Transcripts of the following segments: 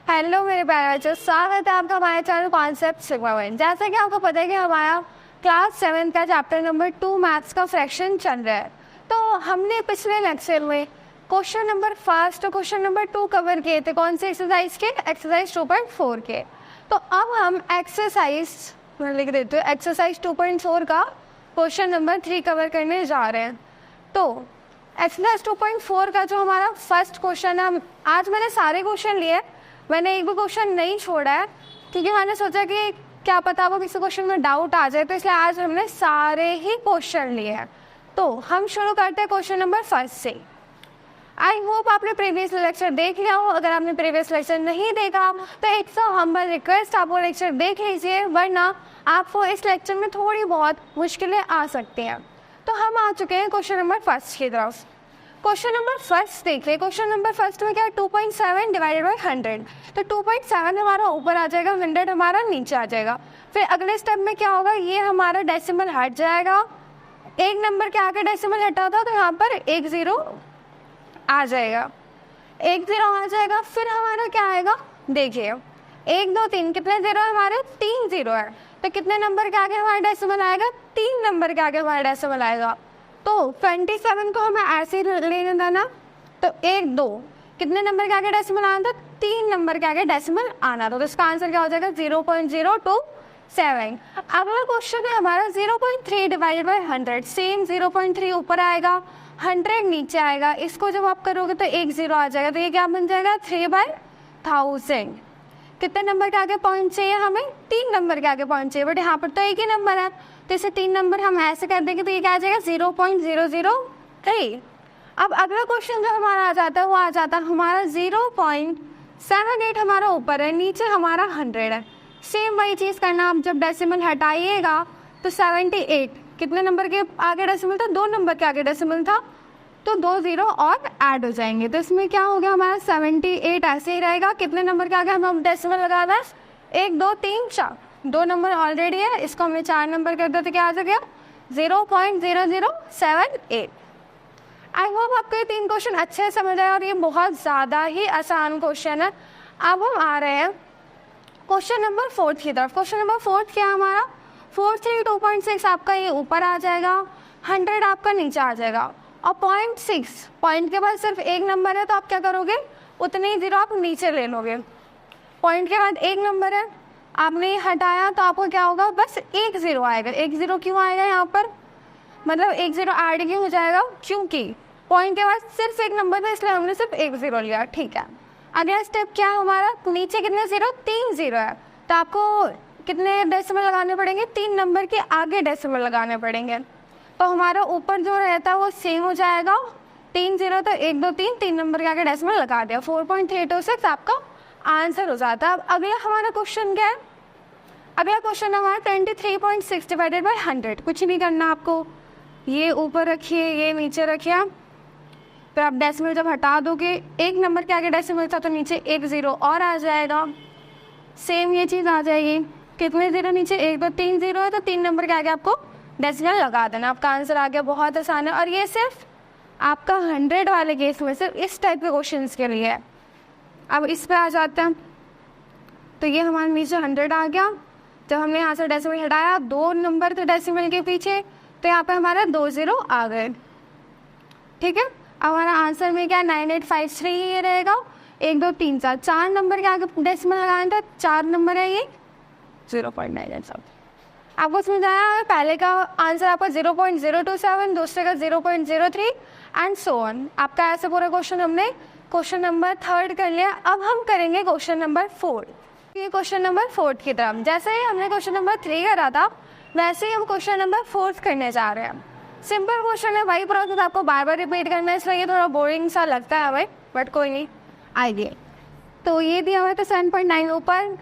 Hello मेरे प्यारे बच्चों, स्वागत है आपका हमारे चैनल कॉन्सेप्ट सिग्मा वन। जैसा कि आपको पता है कि हमारा क्लास 7 का चैप्टर नंबर 2 मैथ्स का फ्रैक्शन चल रहा है। तो हमने पिछले लेक्चर में क्वेश्चन नंबर 1 और क्वेश्चन नंबर 2 कवर किए थे। कौन से एक्सरसाइज के? एक्सरसाइज 2.4 के। तो अब हम एक्सरसाइज लिख देते हैं, एक्सरसाइज 2.4 का क्वेश्चन नंबर 3 कवर करने जा रहे हैं। तो एक्सरसाइज 2.4 का जो हमारा फर्स्ट क्वेश्चन है, आज मैंने सारे क्वेश्चन लिए, मैंने एक भी क्वेश्चन नहीं छोड़ा है क्योंकि मैंने सोचा कि क्या पता वो किसी क्वेश्चन में डाउट आ जाए, तो इसलिए आज हमने सारे ही क्वेश्चन लिए हैं। तो हम शुरू करते हैं क्वेश्चन नंबर 1 से। आई होप आपने प्रीवियस लेक्चर देख लिया हो। अगर आपने प्रीवियस लेक्चर नहीं देखा तो इट्स अ हम्बल रिक्वेस्ट, आप वो लेक्चर देख लीजिए, वरना आपको इस लेक्चर में थोड़ी बहुत मुश्किलें आ सकती हैं। तो हम आ चुके हैं क्वेश्चन नंबर 1 की तरफ। क्वेश्चन नंबर 1 देखिए। क्वेश्चन नंबर 1 में क्या है? 2.7 डिवाइडेड बाई 100। तो 2.7 हमारा ऊपर आ जाएगा, 100 हमारा नीचे आ जाएगा। फिर अगले स्टेप में क्या होगा? ये हमारा डेसिमल हट जाएगा, एक नंबर के आगे डेसिमल हटा था तो यहाँ पर 1 0 आ जाएगा, 1 0 आ जाएगा। फिर हमारा क्या आएगा? देखिए 1 2 3 कितने जीरो है हमारे? 3 0 है। तो कितने नंबर के आगे हमारा डेसिमल आएगा? 3 नंबर के आगे हमारा डेसिमल आएगा। तो 27 को हमें ऐसे ही लेने देना। तो 1 2 कितने नंबर के आगे डेसिमल आना था? 3 नंबर के आगे डेसिमल आना था। तो इसका आंसर क्या हो जाएगा? 0.027। अगला क्वेश्चन है हमारा 0.3 डिवाइडेड बाई 100। सेम 0.3 ऊपर आएगा, 100 नीचे आएगा। इसको जब आप करोगे तो 1 0 आ जाएगा। तो ये क्या बन जाएगा? 3/1000। कितने नंबर के आगे पॉइंट चाहिए हमें? 3 नंबर के आगे पॉइंट चाहिए, बट यहाँ पर तो एक ही नंबर है, तो इसे 3 नंबर हम ऐसे कर देंगे तो ये क्या आ जाएगा? 0.003। अब अगला क्वेश्चन जो हमारा आ जाता है वो आ जाता है हमारा 0.78 हमारा ऊपर है, नीचे हमारा 100 है। सेम वही चीज़ करना। आप जब डेसिमल हटाइएगा तो 78 कितने नंबर के आगे डेसिमल था? 2 नंबर के आगे डेसिमल था, तो 2 0 और ऐड हो जाएंगे। तो इसमें क्या हो गया हमारा? 78 ऐसे ही रहेगा। कितने नंबर के आगे हम डेसिमल लगा दें? 1 2 3 4, 2 नंबर ऑलरेडी है, इसको हमने 4 नंबर कर दिया तो क्या आ गया? 0.0078। आई होप आपको ये 3 क्वेश्चन अच्छे से समझ आए और ये बहुत ज़्यादा ही आसान क्वेश्चन है। अब हम आ रहे हैं क्वेश्चन नंबर 4 की तरफ। क्वेश्चन नंबर 4 क्या है हमारा? 432.6 आपका ये ऊपर आ जाएगा, 100 आपका नीचे आ जाएगा, और 0.6 पॉइंट के बाद सिर्फ एक नंबर है, तो आप क्या करोगे? उतने ही जीरो आप नीचे ले लोगे। पॉइंट के बाद एक नंबर है, आपने हटाया तो आपको क्या होगा? बस 1 0 आएगा। 1 0 क्यों आएगा यहाँ पर? मतलब 1 0 ऐड क्यों हो जाएगा? क्योंकि पॉइंट के बाद सिर्फ एक नंबर था, इसलिए हमने सिर्फ 1 0 लिया। ठीक है, अगला स्टेप क्या है हमारा? नीचे कितने जीरो? 3 0 है, तो आपको कितने डेसिमल लगाने पड़ेंगे? 3 नंबर के आगे डेसिमल लगाने पड़ेंगे। तो हमारा ऊपर जो रहता है वो सेम हो जाएगा, 3 0 तो 1 2 3, 3 नंबर के आगे डेसिमल लगा दिया, 4.326 आपका आंसर हो जाता है। अब अगला हमारा क्वेश्चन क्या है? अगला क्वेश्चन हमारा 23.6 डिवाइडेड बाई 100। कुछ नहीं करना आपको, ये ऊपर रखिए, ये नीचे रखिए, फिर आप डेसिमल जब हटा दोगे, एक नंबर के आगे डेसिमल था तो नीचे 1 0 और आ जाएगा, सेम ये चीज़ आ जाएगी। कितने जीरो नीचे? 1 2 3 0 है, तो 3 नंबर के आगे आपको डेसिमल लगा देना, आपका आंसर आ गया। बहुत आसान है, और ये सिर्फ आपका 100 वाले केस में सिर्फ इस टाइप के क्वेश्चंस के लिए है। अब इस पे आ जाते हैं, तो ये हमारे नीचे 100 आ गया। जब हमने यहाँ से डेसिमल हटाया, 2 नंबर थे डेसिमल के पीछे, तो यहाँ पे हमारा 2 0 आ गए। ठीक है, अब हमारा आंसर में क्या? 9853 ये रहेगा। 1 2 3 4, 4 नंबर के आगे डेसिमल लगाना था, 4 नंबर है ये, 0.987। आपको समझ आया? पहले का आंसर आपका 0.027, दूसरे का 0.03 एंड सो ऑन। आपका ऐसे पूरा क्वेश्चन हमने क्वेश्चन नंबर 3 कर लिया। अब हम करेंगे क्वेश्चन नंबर 4। ये क्वेश्चन नंबर 4 की तरफ, जैसे ही हमने क्वेश्चन नंबर 3 करा था वैसे ही हम क्वेश्चन नंबर 4 करने जा रहे हैं। सिंपल क्वेश्चन है, वही प्रोसेस आपको बार बार रिपीट करना है, इसलिए ये थोड़ा बोरिंग सा लगता है हमें, बट कोई नहीं, आइए। तो ये दिया हुआ था 7.9 ऊपर,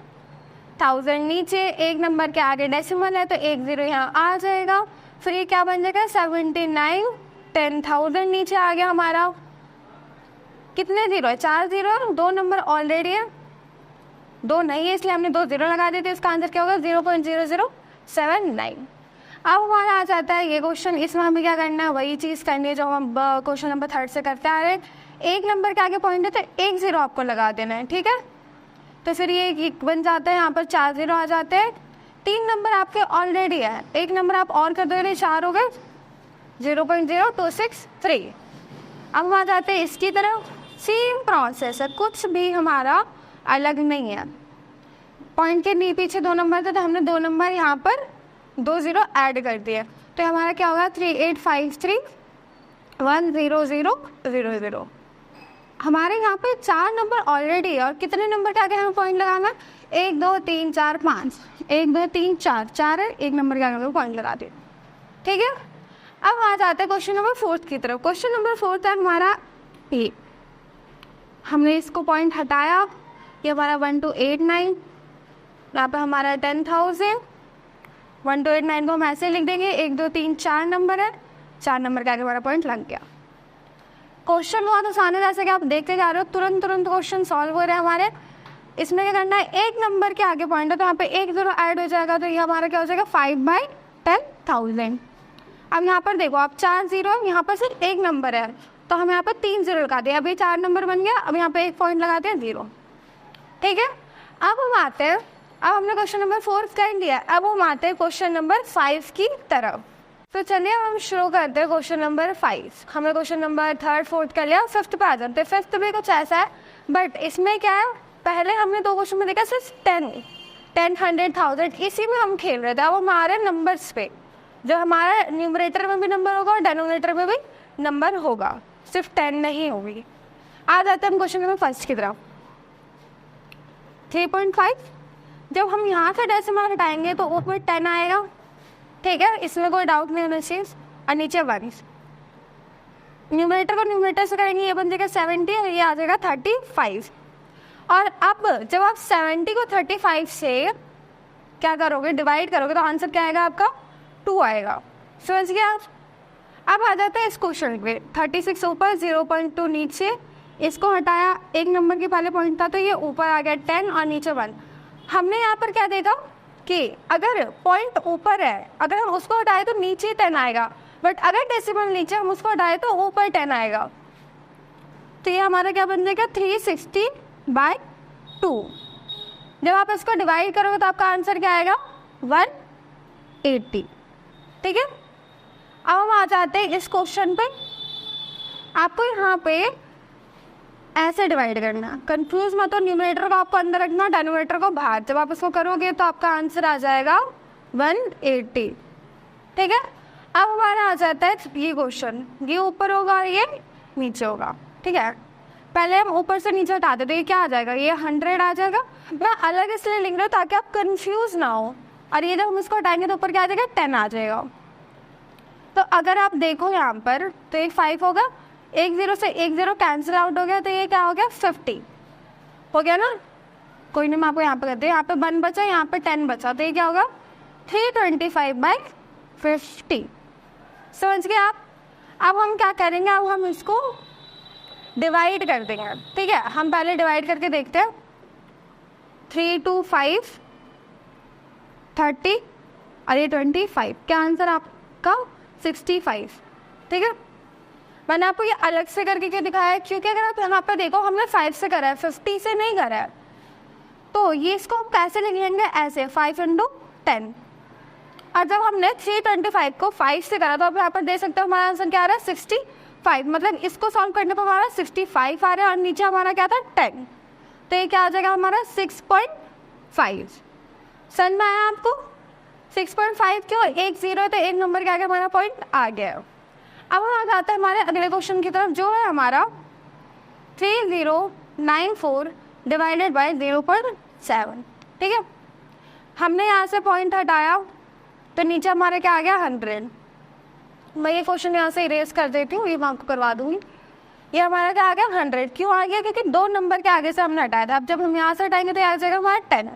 1000 नीचे, एक नंबर के आगे डेसिमल है तो 1 0 यहाँ आ जाएगा। फिर ये क्या बन जाएगा? 79, 10,000 नीचे आ गया हमारा। कितने जीरो है? 4 0, 2 नंबर ऑलरेडी है, 2 नहीं है इसलिए हमने 2 0 लगा दिए थे। इसका आंसर क्या होगा? 0.0079। अब हमारा आ जाता है ये क्वेश्चन, इसमें हमें क्या करना है? वही चीज़ करनी है जो हम क्वेश्चन नंबर 3 से करते आ रहे हैं। एक नंबर के आगे पॉइंट है तो 1 0 आपको लगा देना है। ठीक है, तो फिर ये एक बन जाता है, यहाँ पर 4 0 आ जाते हैं। 3 नंबर आपके ऑलरेडी है, एक नंबर आप और कर दोगे, 4 हो गए, 0.0263। अब हम आ जाते हैं इसकी तरफ, सेम प्रोसेस है, कुछ भी हमारा अलग नहीं है। पॉइंट के पीछे 2 नंबर थे तो हमने 2 नंबर यहाँ पर 2 0 ऐड कर दिए, तो हमारा क्या होगा 3853100000। हमारे यहाँ पे 4 नंबर ऑलरेडी है और कितने नंबर के आगे हमें पॉइंट लगाना, 1 2 3 4 5, 1 2 3 4, 4 है, एक नंबर के आगे पॉइंट लगा दिए, ठीक है। अब आ जाते हैं क्वेश्चन नंबर 4 की तरफ। क्वेश्चन नंबर 4 है हमारा ए, हमने इसको पॉइंट हटाया, ये हमारा 1289, यहाँ पे हमारा 10,000, 1289 को हम ऐसे लिख देंगे, 1 2 3 4 नंबर है, 4 नंबर के आगे हमारा पॉइंट लग गया। क्वेश्चन बहुत आसान है, जैसे कि आप देखते जा रहे हो, तुरंत क्वेश्चन सॉल्व हो रहे हैं हमारे। इसमें क्या करना है, एक नंबर के आगे पॉइंट है तो यहाँ पे 1 0 ऐड हो जाएगा, तो ये हमारा क्या हो जाएगा 5/10,000। अब यहाँ पर देखो आप 4 0, यहाँ पर सिर्फ एक नंबर है तो हम यहाँ पर 3 0 लगा दिए, अभी 4 नंबर बन गया, अब यहाँ पे एक पॉइंट लगाते हैं 0, ठीक है। अब हम आते हैं, अब हमने क्वेश्चन नंबर 4 कर लिया, अब हम आते हैं क्वेश्चन नंबर 5 की तरफ। तो चलिए हम शुरू करते हैं क्वेश्चन नंबर 5। हमने क्वेश्चन नंबर 3rd 4th कर लिया, 5th पे आ जाते हैं। 5th भी कुछ ऐसा है, बट इसमें क्या है, पहले हमने 2 क्वेश्चन में देखा सिर्फ 10 100 1000, इसी में हम खेल रहे थे। अब हमारे नंबर्स पे जो हमारा न्यूमरेटर में भी नंबर होगा और डेनोमिनेटर में भी नंबर होगा, सिर्फ 10 नहीं होगी। आ जाते हैं हम क्वेश्चन नंबर 1 की तरफ। 3.5, जब हम यहाँ से डेसिमल हटाएंगे तो ऊपर 10 आएगा, ठीक है, इसमें कोई डाउट नहीं होना चाहिए, और नीचे 1। न्यूमरेटर को न्यूमरेटर से करेंगे, ये बन जाएगा 70 और ये आ जाएगा 35। और अब जब आप 70 को 35 से क्या करोगे, डिवाइड करोगे, तो आंसर क्या आएगा आपका 2 आएगा। समझ गया आप। अब आ जाता है इस क्वेश्चन पे, 36 ऊपर 0.2 नीचे, इसको हटाया, एक नंबर के पहले पॉइंट था तो ये ऊपर आ गया 10 और नीचे 1। हमने यहाँ पर क्या देखा कि अगर पॉइंट ऊपर है, अगर हम उसको हटाए तो नीचे 10 आएगा, बट अगर डेसिमल नीचे हम उसको हटाए तो ऊपर 10 आएगा। तो ये हमारा क्या बन जाएगा 360/2। जब आप इसको डिवाइड करोगे तो आपका आंसर क्या आएगा 180, ठीक है। अब हम आ जाते हैं इस क्वेश्चन पे, आपको यहाँ पे ऐसे डिवाइड करना, कंफ्यूज मत हो, न्यूमरेटर को आपको अंदर रखना, डेनोमिनेटर को बाहर। जब आप इसको करोगे तो आपका आंसर आ जाएगा 180, ठीक है। अब हमारा आ जाता है ये क्वेश्चन, ये ऊपर होगा और ये नीचे होगा, ठीक है। पहले हम ऊपर से नीचे हटाते तो ये क्या आ जाएगा, ये 100 आ जाएगा। मैं अलग इसलिए लिख रहा हूँ ताकि आप कंफ्यूज ना हो, और ये जब हम इसको हटाएंगे तो ऊपर क्या आ जाएगा 10 आ जाएगा। तो अगर आप देखो यहाँ पर तो एक 5 होगा, 1 0 से 1 0 कैंसिल आउट हो गया, तो ये क्या हो गया 50 हो गया ना। कोई नहीं, मैं आपको यहाँ पे करती हूँ, यहाँ पे 1 बचा, यहाँ पे 10 बचा, तो ये क्या होगा 325/50। समझ गए आप। अब हम क्या करेंगे, अब हम इसको डिवाइड कर देंगे, ठीक है। हम पहले डिवाइड करके देखते हैं, 3 2 5 30 और ये 25, क्या आंसर आपका 65, ठीक है। मैंने आपको ये अलग से करके क्यों दिखाया है, क्योंकि अगर आप यहाँ पर देखो हमने 5 से करा है, 50 से नहीं करा है, तो ये इसको हम कैसे लिख लेंगे, ऐसे 5 × 10। और जब हमने 325 को 5 से करा तो आप यहाँ पर देख सकते हो हमारा आंसर क्या आ रहा है 65, मतलब इसको सॉल्व करने पर हमारा 65 आ रहा है, और नीचे हमारा क्या था 10, तो ये क्या आ जाएगा हमारा 6.5। समझ में आया आपको। 6.5 क्यों, 1 0 तो एक नंबर के आगे हमारा पॉइंट आ गया। अब हम आ जाते हैं हमारे अगले क्वेश्चन की तरफ, जो है हमारा 3094 डिवाइडेड बाय 0.7, ठीक है। हमने यहाँ से पॉइंट हटाया तो नीचे हमारा क्या आ गया 100। मैं ये क्वेश्चन यहाँ से इरेज कर देती हूँ, ये मैं आपको करवा दूँगी। ये हमारा क्या आ गया 100, क्यों आ गया, क्योंकि 2 नंबर के आगे से हमने हटाया था। अब जब हम यहाँ से हटाएंगे तो आ जाएगा हमारा 10,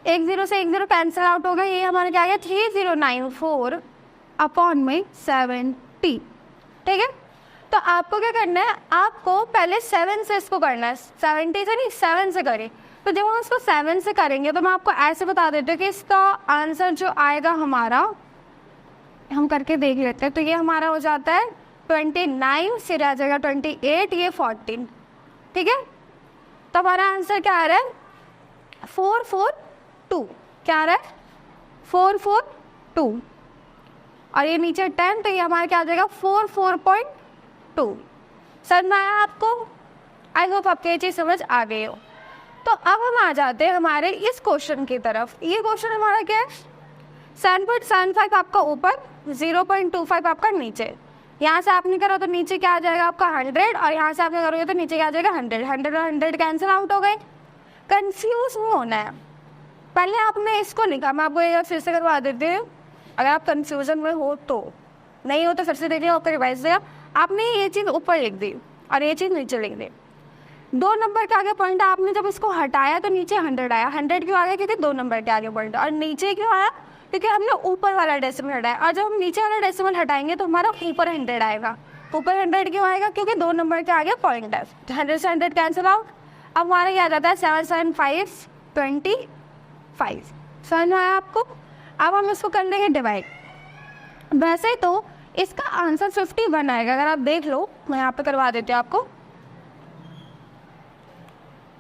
1 0 से 1 0 कैंसिल आउट होगा, ये हमारा क्या आ गया 3094/70, ठीक है। तो आपको क्या करना है, आपको पहले 7 से इसको करना है, 70 से नहीं 7 से करें। तो जब हम इसको 7 से करेंगे तो मैं आपको ऐसे बता देती हूँ कि इसका आंसर जो आएगा हमारा, हम करके देख लेते हैं। तो ये हमारा हो जाता है 29, फिर आ जाएगा 28, ये 14, ठीक है। तो हमारा आंसर क्या आ रहा है 442 क्या आ रहा है 442 और ये नीचे 10 तो ये हमारा क्या आ जाएगा 44.2। समझ में आया आपको? आई होप आपको ये चीज़ समझ आ गई हो। तो अब हम आ जाते हैं हमारे इस क्वेश्चन की तरफ। ये क्वेश्चन हमारा क्या है 7.75 आपका ऊपर 0.25 आपका नीचे। यहाँ से आपने करो तो नीचे क्या आ जाएगा आपका 100 और यहाँ से आपने करोगे तो नीचे क्या आ जाएगा 100। 100 और 100 कैंसिल आउट हो गए। कंफ्यूज नहीं होना है, पहले आपने इसको लिखा। मैं आपको ये फिर से करवा देती हूँ, अगर आप कंफ्यूजन में हो तो, नहीं हो तो फिर से देखिए आपका रिवाइज देगा। आपने ये चीज़ ऊपर लिख दी और ये चीज़ नीचे लिख दी। 2 नंबर के आगे पॉइंट आपने जब इसको हटाया तो नीचे 100 आया। 100 क्यों आ गया? क्योंकि 2 नंबर के आगे पॉइंट। और नीचे क्यों आया? क्योंकि हमने ऊपर वाला डेसिमल हटाया। और जब हम नीचे वाला डेसिमल हटाएंगे तो हमारा ऊपर 100 आएगा। ऊपर 100 क्यों आएगा? क्योंकि 2 नंबर के आगे पॉइंट है। 100 से 100 कैंसिल आउट। अब हमारा क्या आ जाता है 7 7 5 25। समझ में आया आपको? अब हम इसको कर लेंगे डिवाइड। वैसे तो इसका आंसर 51 आएगा। अगर आप देख लो, मैं यहाँ पे करवा देती हूँ आपको।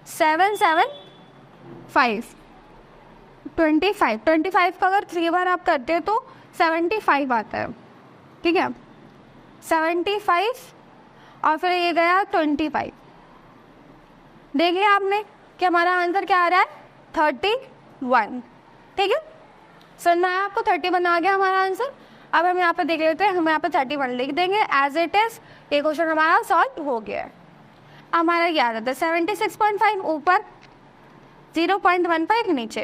7 7 5 25। 25 का अगर 3 बार आप करते हो तो 75 आता है। ठीक है, 75 और फिर ये गया 25। देखिए आपने कि हमारा आंसर क्या आ रहा है 31। ठीक है, सुनना है आपको? 31 आ गया हमारा आंसर। अब हम यहाँ पे देख लेते हैं, हम यहाँ पे 31 लिख देंगे एज इट इज। ये क्वेश्चन हमारा सॉल्व हो गया है। हमारा क्या आ जाता है 76.5 ऊपर 0.15 नीचे।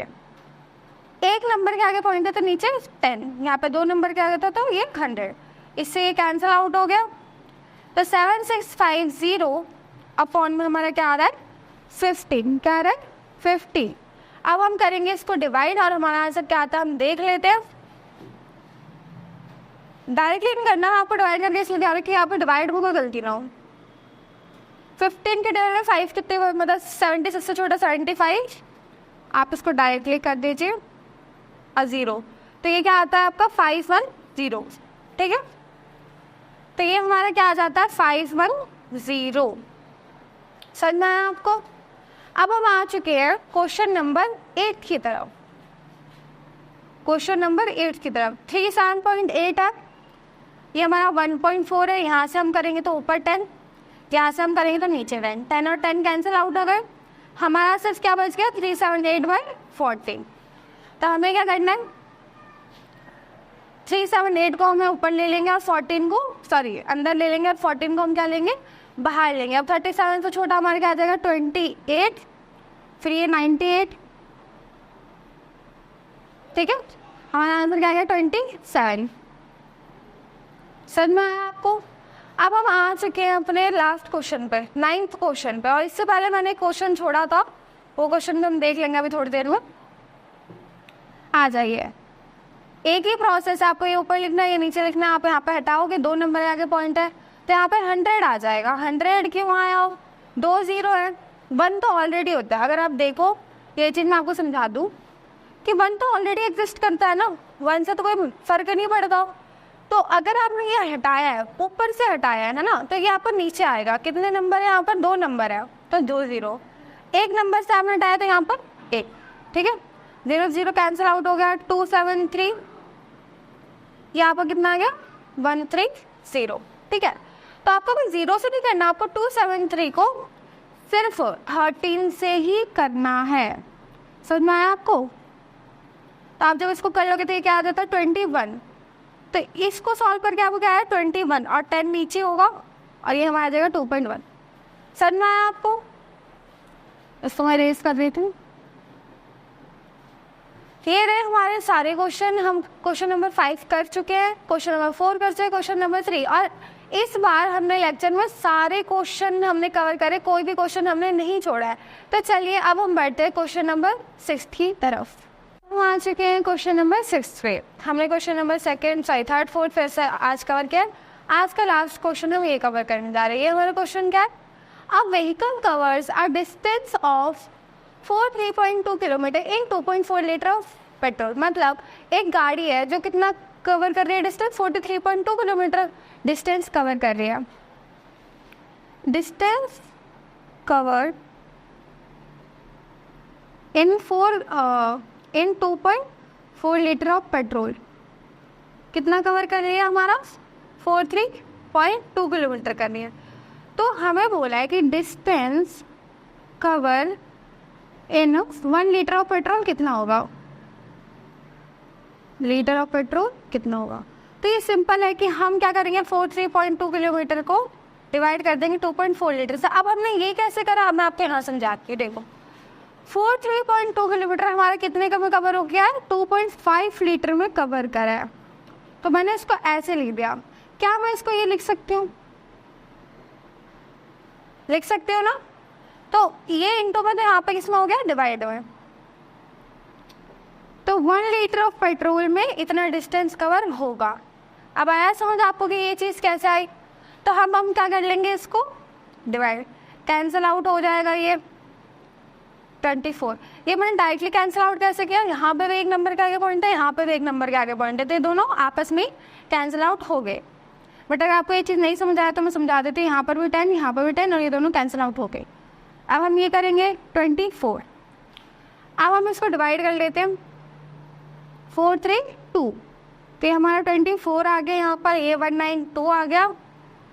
1 नंबर के आगे पॉइंट है तो नीचे 10। यहाँ पे 2 नंबर के आगे था तो ये 100। इससे ये कैंसिल आउट हो गया। तो 7650 अपॉन में हमारा क्या आ रहा है 15। क्या आ रहा है 50। अब हम करेंगे इसको डिवाइड और हमारा आंसर क्या आता है हम देख लेते हैं। डायरेक्टली नहीं करना, आपको डिवाइड करके इसलिए ध्यान रखिए यहाँ पे डिवाइड में कोई गलती ना हो। 15 के डिवाइड में 5 कितने, मतलब 76 से छोटा 75। आप इसको डायरेक्टली कर दीजिए और 0, तो ये क्या आता है आपका 510। ठीक है, तो ये हमारा क्या आ जाता है 510। समझ में आया आपको? अब हम आ चुके हैं क्वेश्चन नंबर 8 की तरफ। क्वेश्चन नंबर 8 की तरफ 3 7.8 है। ये हमारा 1.4 है। यहाँ से हम करेंगे तो ऊपर 10, यहाँ से हम करेंगे तो नीचे 10। 10 और 10 कैंसिल आउट हो गए। हमारा सिर्फ क्या बच गया 378/14। तो हमें क्या करना है 378 को हमें ऊपर ले लेंगे और 14 को अंदर ले लेंगे और 14 को हम क्या लेंगे बाहर लेंगे। अब 37 से छोटा हमारे क्या आ जाएगा 28, फिर ये 98। ठीक है, हमारा आंसर क्या आ गया 27। समझ में आया आपको? अब हम आ चुके हैं अपने लास्ट क्वेश्चन पे, 9th क्वेश्चन पे। और इससे पहले मैंने क्वेश्चन छोड़ा था, वो क्वेश्चन हम देख लेंगे अभी थोड़ी देर में। आ जाइए, एक ही प्रोसेस है। आपको ये ऊपर लिखना है, ये नीचे लिखना है। आप यहाँ पे हटाओगे 2 नंबर आगे पॉइंट है तो यहाँ पे 100 आ जाएगा। 100 क्यों आया हो? 2 0 है, 1 तो ऑलरेडी होता है। अगर आप देखो ये चीज़ मैं आपको समझा दूँ कि 1 तो ऑलरेडी एग्जिस्ट करता है ना, 1 से तो कोई फर्क नहीं पड़ता। तो अगर आपने ये हटाया है, ऊपर से हटाया है ना, तो ये यहाँ पर नीचे आएगा। कितने नंबर है यहाँ पर? 2 नंबर है तो 2 0। 1 नंबर से आपने हटाया तो यहाँ पर 1। ठीक है, 0 0 कैंसिल आउट हो गया। 273 यहाँ पर कितना आ गया 130। ठीक है, तो आपको कोई 0 से नहीं करना, आपको 273 को सिर्फ 13 से ही करना है। समझ में आया आपको? तो आप जब इसको कर लोगे तो ये क्या आ जाता है 21। तो इसको सॉल्व करके आपको क्या है 21 और 10 नीचे होगा और ये हमारा आ जाएगा 2.1। समझ में आया आपको? इसको मैं रेस कर देती हूँ। ये रहे हमारे सारे क्वेश्चन। हम क्वेश्चन नंबर 5 कर चुके हैं, क्वेश्चन नंबर 4 कर चुके हैं, क्वेश्चन नंबर 3। और इस बार हमने लेक्चर में सारे क्वेश्चन हमने कवर करे, कोई भी क्वेश्चन हमने नहीं छोड़ा है। तो चलिए अब हम बढ़ते हैं क्वेश्चन नंबर 6 की तरफ। हम आ चुके हैं क्वेश्चन नंबर 6 पे। हमने question number 2nd, 3rd, 4th फिर से आज कवर किया। आज का लास्ट क्वेश्चन हम ये कवर करने जा रहे हैं। ये हमारा क्वेश्चन क्या है? A vehicle covers a distance of 43.2 kilometre in 2.4 litre of petrol. मतलब एक गाड़ी है जो कितना कवर कर रही है डिस्टेंस 43.2 किलोमीटर डिस्टेंस कवर कर रही है। Distance covered in 2.4 litre of petrol कितना कवर कर रही है हमारा 43.2 किलोमीटर कर रही है। तो हमें बोला है कि distance cover in 1 litre of petrol कितना होगा, लीटर ऑफ पेट्रोल कितना होगा। तो ये सिंपल है कि हम क्या करेंगे 43.2 किलोमीटर को डिवाइड कर देंगे 2.4 लीटर से। अब हमने ये कैसे करा, अब मैं आपको यहाँ समझाती हूँ। देखो 43.2 किलोमीटर हमारा कितने का में कवर हो गया है, 2.5 लीटर में कवर करा है। तो मैंने इसको ऐसे लिख दिया। क्या मैं इसको ये लिख सकती हूँ, लिख सकते हो ना। तो ये इंटू में, तो यहाँ पे किसमें हो गया, डिवाइड में। तो 1 लीटर ऑफ पेट्रोल में इतना डिस्टेंस कवर होगा। अब आया समझ आपको कि ये चीज़ कैसे आई। तो हम क्या कर लेंगे, इसको डिवाइड, कैंसिल आउट हो जाएगा ये 24। ये मैंने डायरेक्टली कैंसिल आउट कैसे किया, यहाँ पे भी एक नंबर के आगे पॉइंट है, यहाँ पे भी एक नंबर के आगे पॉइंट है, तो ये दोनों आपस में कैंसिल आउट हो गए। बट अगर आपको ये चीज़ नहीं समझ आया तो मैं समझा देती हूँ। यहाँ पर भी 10, यहाँ पर भी 10, और ये दोनों कैंसिल आउट हो गए। अब हम ये करेंगे 24। अब हम इसको डिवाइड कर लेते हैं 4, 3, 2। तो ये हमारा 24 आ गया, यहाँ पर ये 192 आ गया,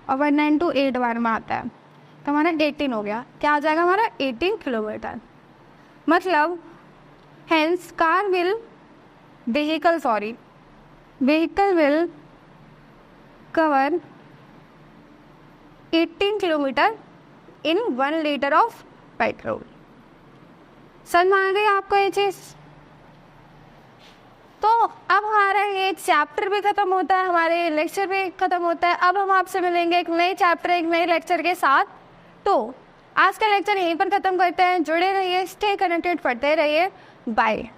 और 192 8 बार में आता है, तो हमारा 18 हो गया। क्या आ जाएगा हमारा 18 किलोमीटर। मतलब hence vehicle will cover 18 kilometre in 1 litre of petrol. समझ में आ गई आपको ये चीज़। तो अब हमारा ये चैप्टर भी ख़त्म होता है, हमारे लेक्चर भी ख़त्म होता है। अब हम आपसे मिलेंगे एक नए चैप्टर, एक नए लेक्चर के साथ। तो आज का लेक्चर यहीं पर ख़त्म करते हैं। जुड़े रहिए, स्टे कनेक्टेड, पढ़ते रहिए। बाय।